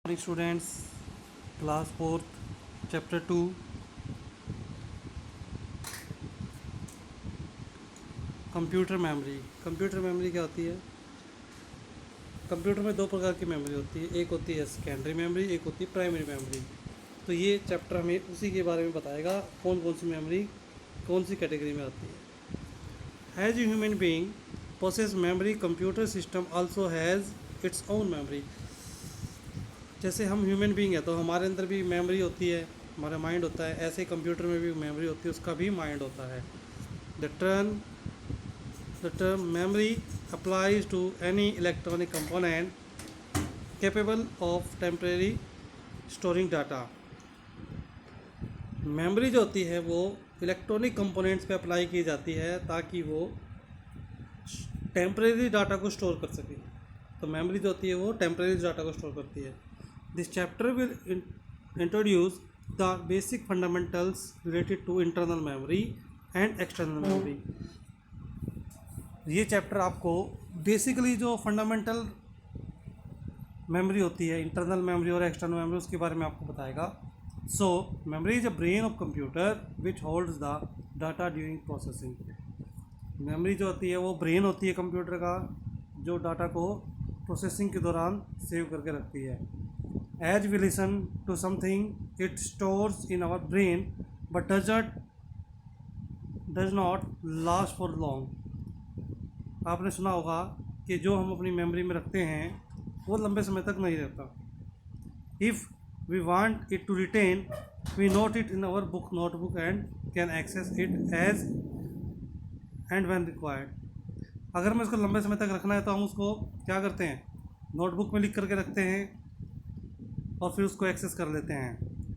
Morning students, class 4th, chapter 2, computer memory. Computer memory क्या होती है? कंप्यूटर में दो प्रकार की मेमोरी होती है, एक होती है सेकेंडरी मेमोरी, एक होती है प्राइमरी मेमोरी। तो ये चैप्टर हमें उसी के बारे में बताएगा, कौन कौन सी मेमोरी कौन सी कैटेगरी में आती है। As a human being posses memory, computer system also has its own memory. जैसे हम ह्यूमन बीइंग है तो हमारे अंदर भी मेमोरी होती है, हमारा माइंड होता है, ऐसे कंप्यूटर में भी मेमोरी होती है, उसका भी माइंड होता है। The term The term memory applies to any electronic component capable of temporarily storing data. Memory जो होती है वो इलेक्ट्रॉनिक कंपोनेंट्स पे अप्लाई की जाती है ताकि वो टेम्परेरी डाटा को स्टोर कर सके। तो मेमोरी जो होती है वो टेम्परेरी डाटा को स्टोर करती है। This chapter will introduce the basic fundamentals related to internal memory and external memory. ये चैप्टर आपको बेसिकली जो फंडामेंटल मेमोरी होती है, इंटरनल मेमोरी और एक्सटर्नल मेमोरी, उसके बारे में आपको बताएगा। So memory is a brain of computer which holds the data during processing. Memory जो होती है वो ब्रेन होती है कंप्यूटर का, जो डाटा को प्रोसेसिंग के दौरान सेव करके रखती है। As we listen to something it stores in our brain but does not last for long. आपने सुना होगा कि जो हम अपनी मेमोरी में रखते हैं वो लंबे समय तक नहीं रहता। If we want it to retain we note it in our book notebook and can access it as and when required. अगर हमें इसको लंबे समय तक रखना है तो हम उसको क्या करते हैं, नोटबुक में लिख करके रखते हैं और फिर उसको एक्सेस कर लेते हैं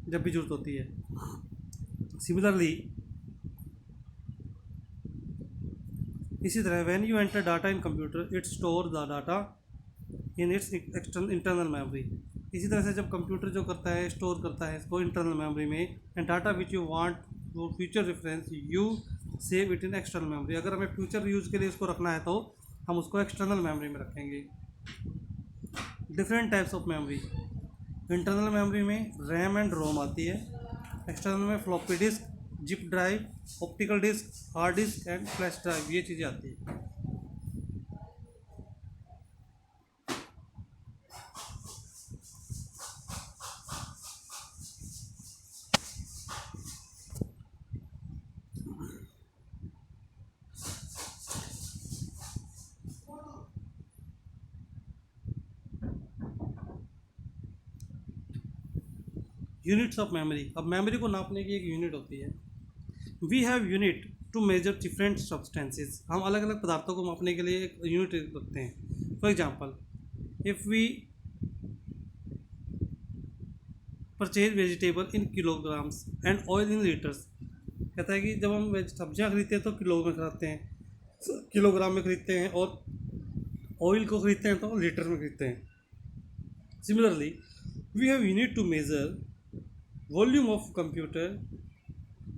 जब भी ज़रूरत होती है। सिमिलरली इसी तरह when you enter data in computer it store the data in its internal memory. इसी तरह से जब कंप्यूटर जो करता है स्टोर करता है इसको इंटरनल मेमोरी में, and data which you want for future reference you save it in external memory. अगर हमें फ्यूचर यूज़ के लिए इसको रखना है तो हम उसको एक्सटर्नल मेमोरी में रखेंगे। Different types of memory. Internal memory में रैम एंड रोम आती है, एक्सटर्नल में floppy disk, zip drive, optical disk, hard disk and flash drive, ये चीज़ें आती है। Units of memory. अब मेमोरी को नापने की एक यूनिट होती है। We have unit to measure different substances. हम अलग अलग पदार्थों को मापने के लिए एक यूनिट रखते हैं। For example if we purchase vegetable in kilograms and oil in litres. कहता है कि जब हम सब्जियां खरीदते हैं तो किलो में खरीदते हैं, किलोग्राम में खरीदते हैं, और ऑयल को खरीदते हैं तो लीटर में खरीदते हैं। Similarly we have unit to measure volume of computer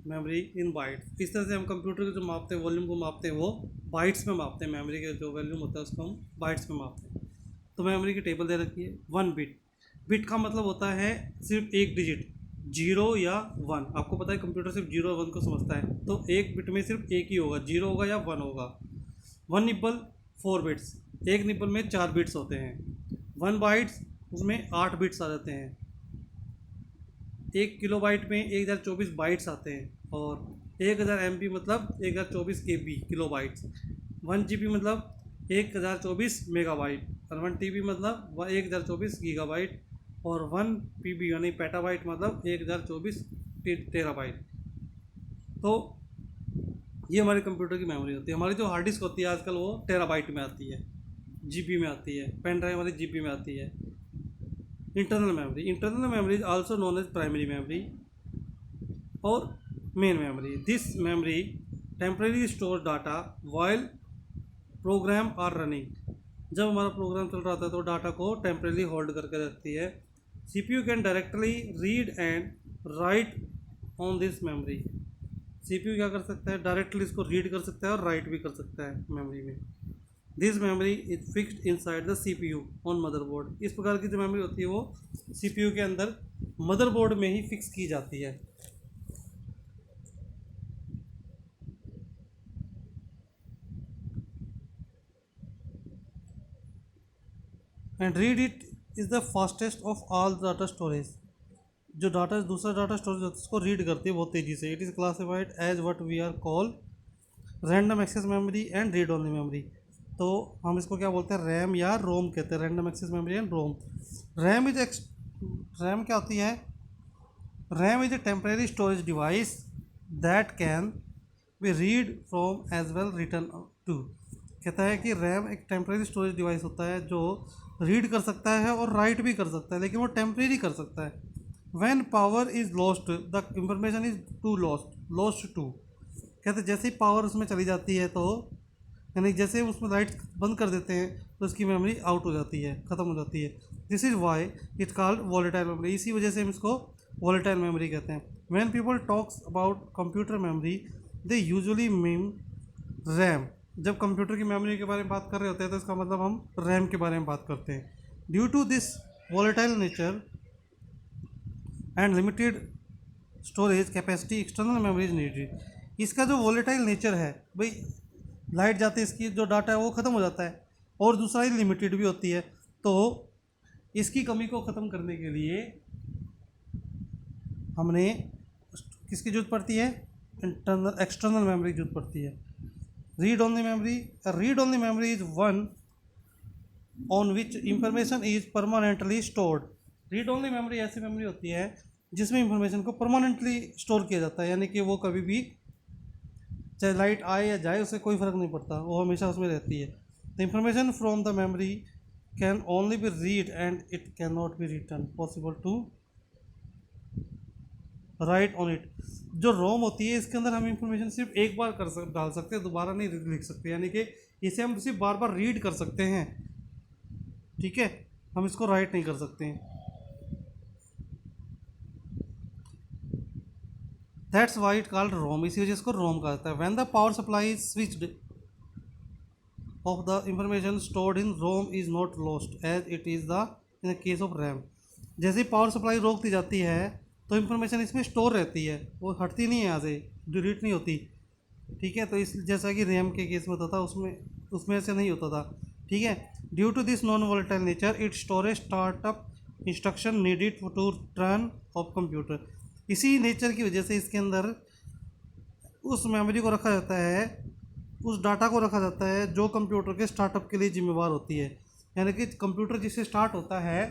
memory in bytes. इस तरह से हम कंप्यूटर को जो मापते हैं, वॉल्यूम को मापते हैं, वो बाइट्स में मापते हैं। मेमोरी का जो वॉल्यूम होता है उसको हम बाइट्स में मापते हैं। तो मेमोरी की टेबल दे रखी है। 1 बिट। बिट का मतलब होता है सिर्फ एक डिजिट, 0 या 1। आपको पता है कंप्यूटर सिर्फ 0 और 1 को समझता है, तो एक बिट में सिर्फ एक ही होगा, 0 होगा या 1 होगा। 1 निब्बल 4 बिट्स, एक निब्बल में 4 बिट्स होते हैं। 1 बाइट्स उसमें 8 बिट्स आ जाते हैं। 1 किलो बाइट में 1024 बाइट्स आते हैं, और 1000 MB मतलब 1024 KB किलो बाइट्स। 1 GB मतलब 1024 मेगाबाइट, और 1 TB मतलब 1024 गीगाबाइट, और 1 PB यानी पेटाबाइट मतलब 1024 टेराबाइट। तो ये हमारे कंप्यूटर की मेमोरी होती है। हमारी जो हार्ड डिस्क होती है आजकल वो टेराबाइट में आती है, GB में आती है, पेन ड्राइव वाली GB में आती है। Internal memory. Internal memory is also known as primary memory और main memory. This memory temporary store data while program are running. जब हमारा प्रोग्राम चल रहा था तो डाटा को टेम्परेरी होल्ड करके रखती है। CPU can directly read and right on this memory. CPU क्या कर सकता है, डायरेक्टली इसको रीड कर सकता है और राइट भी कर सकता है मेमोरी में। This memory is fixed inside the CPU on motherboard. इस प्रकार की जो मेमोरी होती है वो CPU के अंदर मदरबोर्ड में ही फिक्स की जाती है। And read it is the fastest of all data storage. जो डाटा दूसरा डाटा स्टोरेज होता है उसको रीड करती है बहुत तेज़ी से। It is classified as what we are call random access memory and read only memory. तो हम इसको क्या बोलते हैं, रैम या रोम कहते हैं, random access memory and ROM. RAM is RAM क्या होती है, RAM is a temporary storage device that can be read from as well written to. कहता है कि रैम एक टेम्परेरी स्टोरेज डिवाइस होता है जो रीड कर सकता है और राइट भी कर सकता है, लेकिन वो टेम्परेरी कर सकता है। When power is lost the information is to lost too. कहते जैसे ही पावर उसमें चली जाती है तो यानी जैसे हम उसमें लाइट बंद कर देते हैं तो उसकी मेमोरी आउट हो जाती है, ख़त्म हो जाती है। This is why it called volatile memory. इसी वजह से हम इसको वॉलेटाइल मेमोरी कहते हैं। When people talks about computer memory they usually mean RAM. जब कंप्यूटर की मेमोरी के बारे में बात कर रहे होते हैं तो इसका मतलब हम रैम के बारे में बात करते हैं। Due to this volatile nature and limited storage capacity external memory is needed. इसका जो वॉलेटाइल नेचर है भाई, लाइट जाते इसकी जो डाटा है वो ख़त्म हो जाता है, और दूसरा ही लिमिटेड भी होती है। तो इसकी कमी को ख़त्म करने के लिए हमने किसकी जरूरत पड़ती है, एक्सटर्नल मेमोरी की जरूरत पड़ती है। Read only memory is one on which information is permanently stored. Read only memory ऐसी मेमोरी होती है जिसमें इंफॉर्मेशन को परमानेंटली स्टोर किया जाता है, यानी कि वो कभी भी चाहे लाइट आए या जाए उससे कोई फ़र्क नहीं पड़ता, वो हमेशा उसमें रहती है। The information from the memory can only be read and it can not be written possible to write on it. जो रोम होती है इसके अंदर हम इंफॉर्मेशन सिर्फ एक बार डाल सकते हैं, दोबारा नहीं लिख सकते, यानी कि इसे हम सिर्फ बार बार रीड कर सकते हैं, ठीक है, हम इसको राइट नहीं कर सकते हैं। That's why it called ROM, इसी वजह से इसको रोम कहा जाता है। When the power supply is switched off the information stored in ROM is not lost as it is the in the case of RAM. जैसे ही पावर सप्लाई रोक दी जाती है तो इंफॉर्मेशन इसमें स्टोर रहती है, वो हटती नहीं है, यहाँ से डिलीट नहीं होती, ठीक है। तो इस जैसा कि रैम के केस में होता था उसमें ऐसे नहीं होता था, ठीक है। Due to this non volatile nature it storage startup instruction needed to turn off computer. इसी नेचर की वजह से इसके अंदर उस मेमोरी को रखा जाता है, उस डाटा को रखा जाता है जो कंप्यूटर के स्टार्टअप के लिए जिम्मेवार होती है। यानी कि कंप्यूटर जिससे स्टार्ट होता है,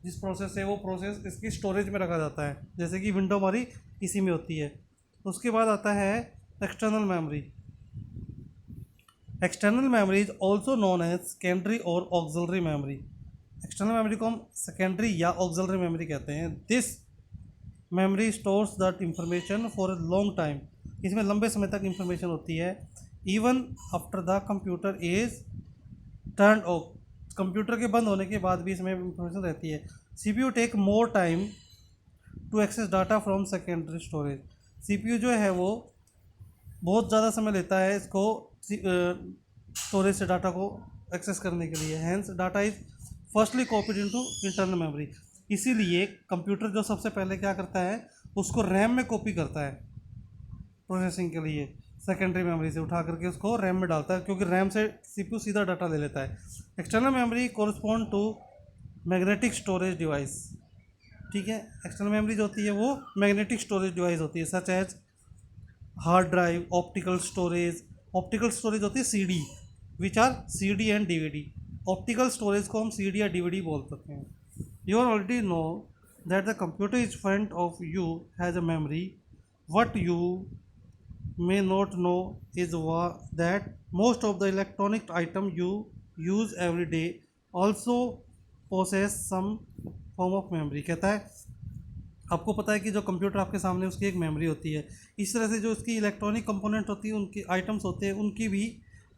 जिस प्रोसेस से, वो प्रोसेस इसकी स्टोरेज में रखा जाता है, जैसे कि विंडो हमारी इसी में होती है। उसके बाद आता है external memory. External memory is also known as secondary और ऑक्सिलरी मेमोरी। एक्सटर्नल मेमोरी को हम सेकेंडरी या ऑक्सिलरी मेमोरी कहते हैं। This memory stores that information for a long time. इसमें लंबे समय तक इंफॉर्मेशन होती है। Even after the computer is turn off, computer के बंद होने के बाद भी इसमें इंफॉर्मेशन रहती है। CPU take more time to access data from secondary storage. CPU जो है वो बहुत ज़्यादा समय लेता है इसको स्टोरेज से डाटा को एक्सेस करने के लिए। Hence data is firstly copied into internal memory. इसीलिए कंप्यूटर जो सबसे पहले क्या करता है, उसको रैम में कॉपी करता है प्रोसेसिंग के लिए, सेकेंडरी मेमोरी से उठा करके उसको रैम में डालता है, क्योंकि रैम से CPU सीधा डाटा ले लेता है। External memory correspond to magnetic storage device, ठीक है। एक्सटर्नल मेमोरी जो होती है वो मैग्नेटिक स्टोरेज डिवाइस होती है, such as hard drive, optical storage. Optical storage होती है CD, which are CD and DVD। Optical storage को हम CD या DVD बोल सकते हैं। You already know that the computer is front of you has a memory. What you may not know is that most of the electronic item you use every day also possess some form of memory। कहता है आपको पता है कि जो computer आपके सामने उसकी एक मेमोरी होती है, इस तरह से जो उसकी इलेक्ट्रॉनिक कंपोनेंट होती है, उनकी आइटम्स होते हैं, उनकी भी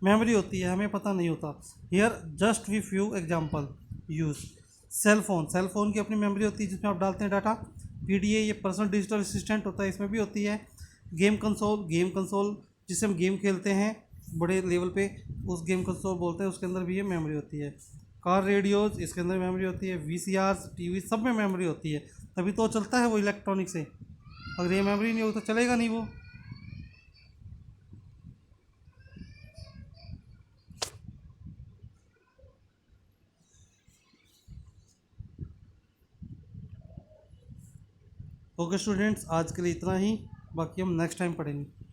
मेमोरी होती है, हमें पता नहीं होता। Here just we few example use. Cell phone की अपनी मेमोरी होती है जिसमें आप डालते हैं डाटा। PDA ये पर्सनल डिजिटल असिस्टेंट होता है, इसमें भी होती है। गेम कंसोल जिससे हम गेम खेलते हैं, बड़े लेवल पे उस गेम कंसोल बोलते हैं, उसके अंदर भी ये मेमोरी होती है। कार रेडियोज, इसके अंदर मेमोरी होती है। वीसीआर, टीवी, सब में मेमोरी होती है, तभी तो चलता है वो इलेक्ट्रॉनिक से। अगर ये मेमोरी नहीं हो तो चलेगा नहीं वो। ओके स्टूडेंट्स, आज के लिए इतना ही, बाकी हम नेक्स्ट टाइम पढ़ेंगे।